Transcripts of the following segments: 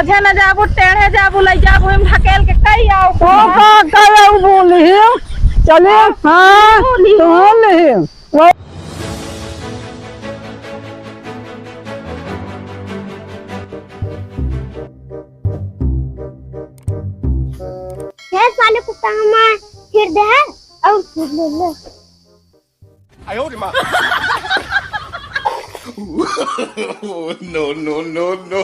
सोझे न जाबू टेढ़े जाबू ले जाबू हम ढकेल के कई आओ का बोली चले हाँ तो साले कुत्ता हमार फिर दे और फिर ले ले आयो रे मां नो नो नो नो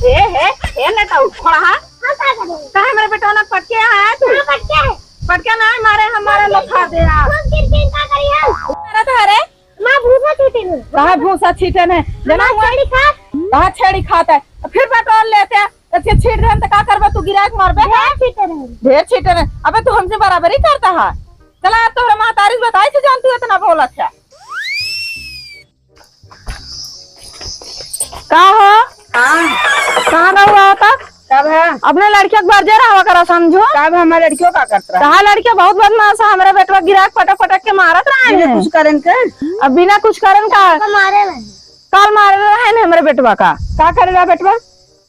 ए ले तो खड़ा हां का करे काहे मेरे बेटा ना पटके आया तू पटके ना मारे हमारे लखा दे आ किन का करी हम अरे थारे मां भूसा छीटे ने कहां भूसा छीटे ने जना छेड़ी खा कहां छेड़ी खाता है फिर पेट्रोल लेते हैं अच्छे छीट रहे तो का करबे तू गिराक मारबे ढेर छीटे रहे अबे तू हमसे बराबरी करता है चला अब तोहरा मां तारीख बताई थी जान तू इतना बोल अच्छा का हो कहां रहा था कब है अपने लड़कियों को बरजे रहा करा समझो कब हमारे लड़कियों का करता कहा लड़कियां बहुत बदमाश है हमारे बेटवा गिराक पटक पटक के मारत रहे हैं कुछ करें के अब बिना कुछ करन का मारे में काल मारे रहे हैं हमारे बेटवा का का करेगा बेटवा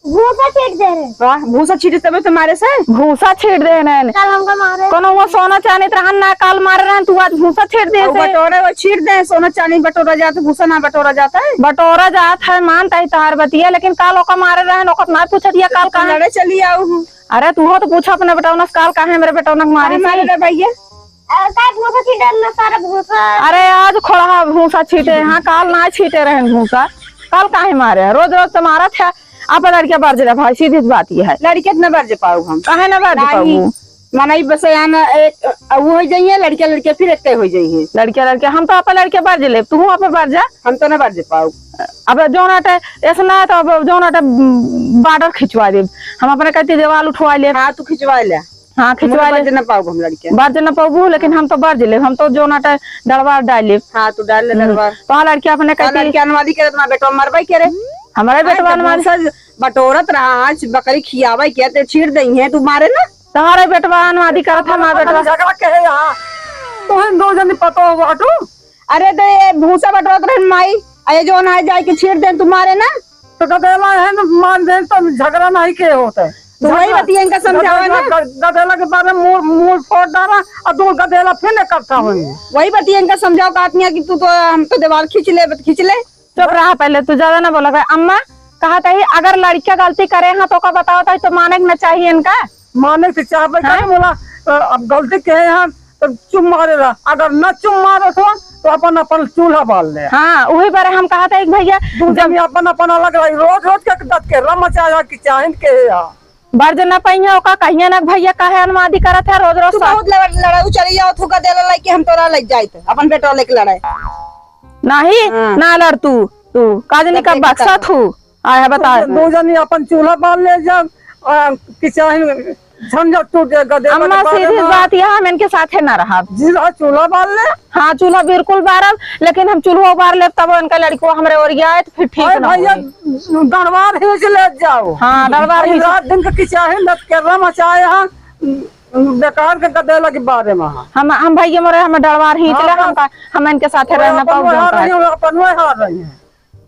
भूसा छीट दे रहे वाह भूसा छीटे तबे तुम्हारे से भूसा छीट दे रहे हैं कल हमको मारे कोनो वो सोना चांदी रहन ना काल मार रहे हैं तू आज भूसा छीट दे से बटोरे वो छीट दे सोना चांदी बटोरा जाता भूसा ना बटोरा जाता है बटोरा जात है मानता है तार बतिया लेकिन काल ओका मारे रहे हैं ओका ना पूछतिया काल कहां लड़े चली आऊ अरे तू हो तो पूछा अपने बेटा काल कहां मेरे बेटा मारी हमारे रे भैया का भूसा छीटे ना सारा भूसा अरे आज खोड़ा भूसा छीटे हां काल ना छीटे रहे भूसा काल काहे मारे रोज रोज तुम्हारा था आप लड़कियां बार जरा भाई सीधी बात ये है लड़के न बार पाऊ हम काहे ना बार पाऊ माना बस आना एक वो हो जाइए लड़के लड़के फिर एक हो जाइए लड़के हम तो आप लड़के बार ले तू आप बार जा हम तो न बार पाऊ अब जो नाटे ऐसा ना तो जो नाटे बॉर्डर खिंचवा दे हम अपने कहते देवाल उठवा ले हाँ तू खिंचवा ले हाँ खिंचवा ले न पाऊ हम लड़के बार न पाऊ लेकिन हम तो बार ले हम तो जो नाटे डरवार डाल ले हाँ तू डाल ले दरबार तो लड़के अपने कहते लड़के अनुवादी करे तो बेटा मरवाई करे हमारे बेटवा हमारे सज बटोरत रहा आज बकरी खियावा क्या ते छीड़ दई है तू मारे ना तुम्हारे बेटवा अनुवादी करत है हमारे बेटवा झगड़ा कहे यहां तो हम दो जन पतो बाटू अरे तो ये भूसा बटोरत रहे माई अये जो ना जाए के छीड़ दे तू मारे ना तो गदेला है ना मान दे तो झगड़ा नहीं के होता तो वही बतिया इनका समझावा ना गदेला के बारे में मुंह फोड़ डाला और दो गदेला फिर न करता हूं वही बतिया इनका समझाओ काटनिया कि तू तो हम तो दीवार खींच ले चुप रहा पहले तू ज्यादा ना बोला अम्मा कहा था अगर लड़कियां गलती करे हैं तो का बताओ था तो माने न चाहिए इनका माने से चाह बोला अब गलती के यहाँ तो चुम मारेला अगर न चुम मारो तो अपन अपन चूल्हा बाल ले हाँ वही पर हम कहा था एक भैया जब अपन अपन अलग रोज रोज के दत के रम मचाया कि चाहन के बर्ज न पहिया का कहिया ना भैया काहे अनुवादी करत है रोज रोज बहुत लड़ाई चली जाओ थुका देला लाइक हम तोरा लग जाइत अपन बेटा लेके लड़ाई नहीं ना लड़ तू काजनी का बक्सा थू आया बता दो जनी अपन चूल्हा बाल ले जा कि चाहे झंझट टूट गदे अम्मा सीधी बात यह हम इनके साथ है ना रहा चूल्हा बाल ले हाँ चूल्हा बिल्कुल बारब लेकिन हम चूल्हा बार ले तब उनका लड़को हमारे और गया तो फिर ठीक ना भैया दरबार ही से ले जाओ हाँ दरबार ही रात दिन का चाहे न केरला मचाए यहाँ बेकार के गदेला के बारे में हम भैया मोरे हमें डरवार ही चले हम इनके साथ रहना पाऊ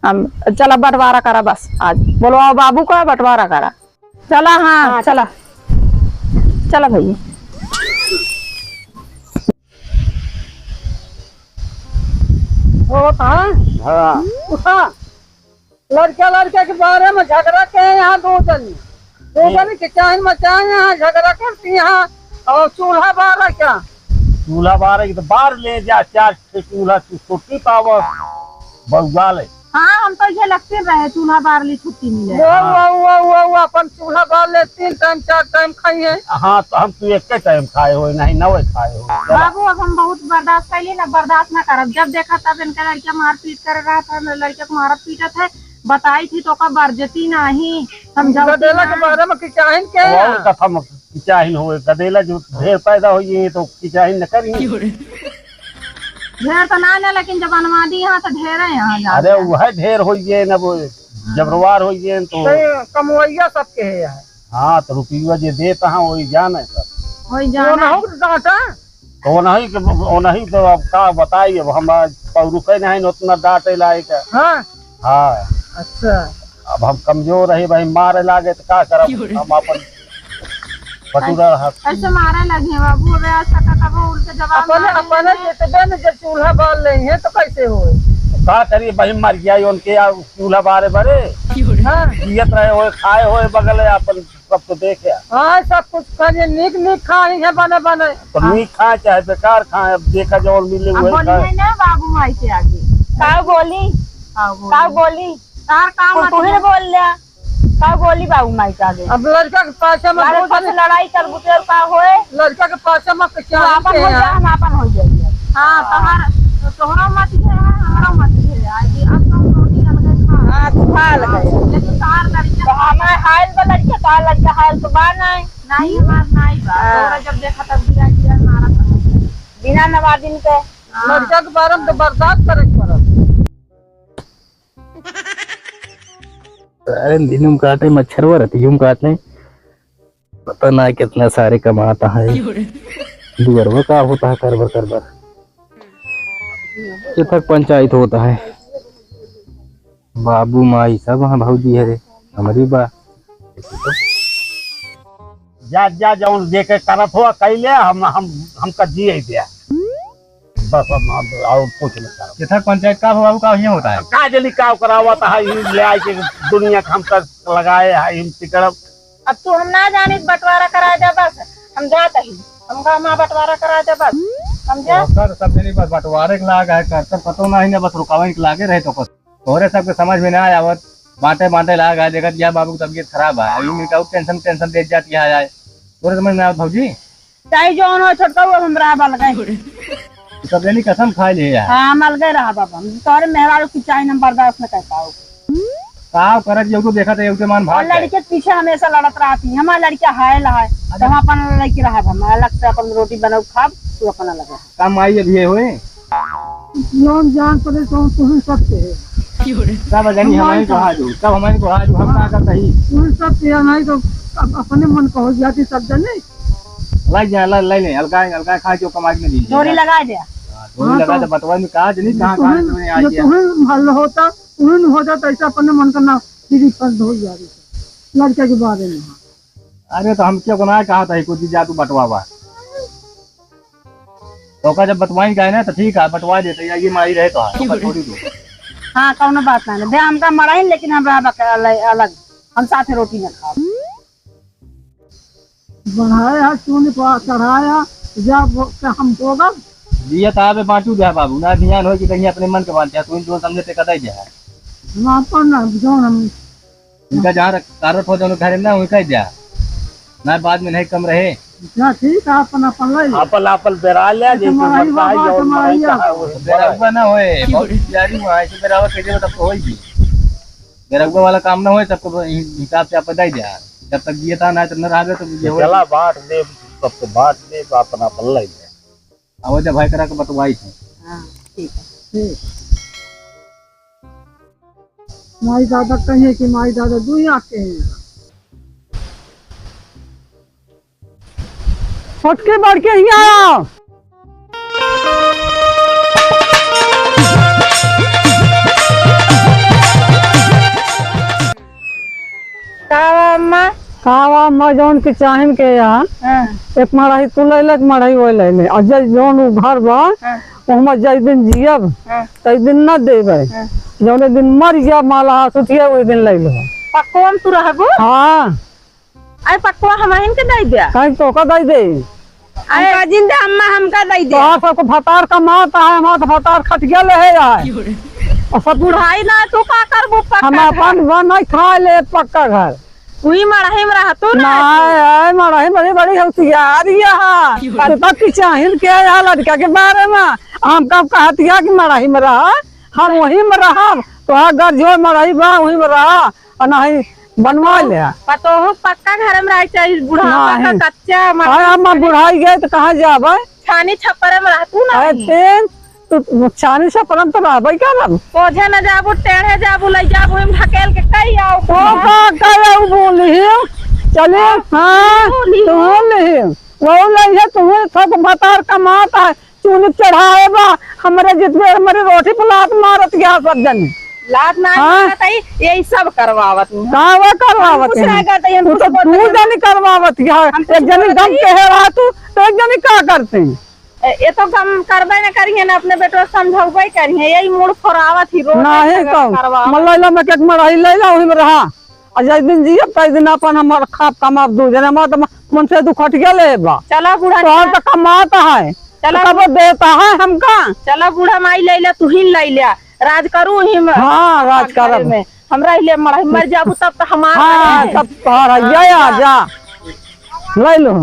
हम चला बंटवारा करा बस आज बोलो आओ बाबू का बंटवारा करा चला हाँ चला चला भैया लड़के के बारे में झगड़ा के यहाँ दो जन के चाहे मचाए यहाँ झगड़ा करती यहाँ और चूल्हा बार क्या चूल्हा बार तो बार ले जा चार चूल्हा छुट्टी पाव बहुगा ले हाँ हम तो ये लगते रहे चूल्हा बार ली छुट्टी मिले वो अपन चूल्हा बार ले 3 टाइम 4 टाइम खाइए हाँ तो हम तू एक टाइम खाए हो नहीं 9 खाए हो बाबू अब हम बहुत बर्दाश्त कर लिए ना बर्दाश्त ना करब जब देखा तब इनका लड़कियां मार पीट कर रहा था लड़के को मारत पीटत है बताई थी तो का बरजती नहीं समझाओ गदेला के बारे में किचाहिन के कथा में किचाहिन हो गदेला जो ढेर पैदा हो ये तो किचाहिन न करी ढेर तो ना लेकिन जब अनुवादी यहाँ तो ढेर है यहाँ अरे वह ढेर हो न वो जबरवार हो तो कमवैया सबके है हाँ तो रुपया जे देता हाँ वही जान है वही जान तो वो नहीं तो अब का बताइए, अब हम रुके नहीं उतना डांटे लायक। हाँ हाँ अच्छा अब हम कमजोर रही भाई, मारे लागे तो का करब, हम अपन पटुरा ऐसे मारे लगे बाबू, अबे आज तक कब उनके जवाब अपने जितने में जब चूल्हा बाल रही है तो कैसे हो का करिए भाई, मर गया उनके चूल्हा बारे बड़े जियत रहे हो, खाए हो बगल अपन सब तो देखे। हाँ सब कुछ खाइए, नीक नीक खाई है बने बने, तो नीक खाए चाहे बेकार खाए, अब देखा जो मिले हुए बोलिए ना बाबू माई के आगे का बोली तार काम तू ही बोल लिया का बोली बाबू माई का आगे। अब लड़का के पाछे में अरे बहुत फस लड़ाई कर बुतेर का होए लड़का के पाछे में तो क्या अपन हो जा, हम अपन हो जाइए। हाँ तोहरा मत है हमारा मत है आज अब तुम रोटी अलग खा। हाँ तू खा लगे लेकिन तार लड़के तो हमारे हायल वाला लड़का का लड़का हायल तो बार नहीं हमार नहीं बा, तोहरा जब देखा तब दिया मारा बिना नवादिन के लड़का के बारे में तो बर्दाश्त करे पड़त। अरे दिन काटे मच्छरवा रहती यूं काटने, पता ना कितना सारे कमाता है। दुअरवा का होता है करबर करबर, ये तक पंचायत होता है। बाबू माई सब वहाँ भौजी है रे हमारी बा। जा जौन देखे करत हो कैले हमका जिए दिया बस, अब और कुछ नहीं करो। ये पंचायत का बाबू का ये होता है का जली का करावत है, ले आए के दुनिया हम तक लगाए है हम तिकड़ब। अब तू हम ना जानी बंटवारा करा दे बस, हम जाते ही हम गाँव में बंटवारा करा दे बस, समझा। कर सब जनी बस बंटवारे के लाग है, कर सब पतो नहीं ना, बस रुकावट के लागे रहे तो कुछ तोरे सबके समझ में ना आवत, बांटे लाग है। देखत या बाबू की तबीयत खराब है, अभी मिटा टेंशन दे जाती है आए, तोरे समझ में आवत भौजी। चाहे जो हो छोटका हुआ हम रहा लगे सब जनी कसम खा लिए यार। हाँ हम अलगे रहा बाबा, तोरे मेहरारू की चाय नंबर बर्दाश्त न कर पाओ। का करत जो तो देखत है मान भाग लड़के के पीछे हमेशा लड़त रहती, हमारा लड़का हायल है तो हम अपन लड़की रहा, हम अलग से अपन रोटी बनाओ खाब, तू अपन अलग रहा। काम आई अभी हुए लोन जान पड़े तो तुम सकते हैं, सब जनी हमारे को हाजू, सब हमारे को हाजू, हम का करता ही तुम सब नहीं तो अपने मन को हो जाती सब जने लग जा ले ले अलगा खा के कमाई में दी डोरी लगा दे, थोड़ी लगा तो बतवा में कहा जनी कहां में आ गया। तुम्हें हल होता उन्हें हो जाता ऐसा अपने मन का ना सीधी फर्ज हो जा रही लड़के के बारे में। अरे तो हम क्यों गुनाह कहा था कुछ जा तू बटवावा, तो का जब बटवाई गए ना तो ठीक है बटवा देते या ये मारी रहे तो थोड़ी दो। हाँ कौन बात नहीं दे, हमका मराई लेकिन हम रहा अलग, हम साथ रोटी न खाओ। बढ़ाया चून चढ़ाया जब हम होगा दिया ताबे बांटू दे बाबू ना, ध्यान हो कि कहीं अपने मन के बांटे तू जो समझे ते कदाई जा वहाँ पर ना जो हम इनका जहाँ कारत हो जाओ घर ना वही कह जा ना, बाद में नहीं कम रहे। क्या ठीक है अपन अपन ले आपल बेरा ले बेरगवा ना होए बहुत यारी हुआ ऐसे बेरावा कैसे तब तो होई भी बेरगवा वाला काम ना होए तब तो हिसाब से आप बताई जा, जब तक दिए था ना तो न रहा तो ये हो चला बांट दे, सबको बांट दे अपन अपन ले ले। अब जब भाई करा के बतवाई थी। हाँ ठीक है, माई दादा कहे कि माई दादा दुनिया के हैं फटके बढ़ के ही आया। कावा अम्मा जौन के चाहन के यहाँ एक मड़ाई तू ले ले मड़ाई वो ले ले और जब जौन उ घर बा वहाँ जै दिन जियब तै दिन न देवे, जौने दिन मर गया माला सुतिया वही दिन ले लो। पक्का तू रहबो। हाँ अरे पक्का हमारे के दे दिया, कहीं तो का दे दे अरे जिंदा अम्मा हमका दे दे। तो सबको भतार कमाता है, हमारा भतार खटिया ले है और सब बुढ़ाई ना तू का करबो, हम अपन नहीं खा ले पक्का घर वही मड़ाई में रहा तू ना। नहीं मड़ाई बड़ी बड़ी होशियारी है तो की चाहिए के लड़का के बारे में हम कब कहतिया कि मड़ाई में रहा, हम वही में रहा तो अगर जो मड़ाई बा वही में रहा और नहीं बनवा ले पतो हो पक्का घर में रह चाहिए, बुढ़ा कच्चा हम बुढ़ाई गए तो कहाँ जाबे, छानी छप्पर में रह तू ना। तो छानी से परम तो रहबे क्या ना, पोझे न जाबू टेढ़े जाबू ले जाबू हम ढकेल के कई आओ ओ का बोली चले। हाँ तो ले वो नहीं है तुम्हें थक भतार कमाता है चूनी चढ़ाए बा हमारे जितने हमारे रोटी पलात मारत गया सब जन लात ना यही सब करवावत नहीं कहाँ वो करवावत कुछ नहीं करते हैं, तू तो कुछ तू जनी करवावत गया एक जनी गम के है रहा तू तो एक जनी क्या करते हैं ये तो कम करबे न करिए ना अपने बेटो समझावे करिए यही मूड फोरावत ही रोज नहीं कहूँ मल्ला में केक मराई ले जा वही में रहा और जिस दिन जिये कई दिन अपन हमार खाप कमाब दू जने हमार तो मन से दुखट गया ले बा चला बूढ़ा तो तो कमाता है चला कब देता है हमका चला बूढ़ा माई ले ले तू ही ले लिया राज करू ही में हाँ राज करब में हमरा ले मर जाबू तब तो हमारा हाँ तब तो जा ले लो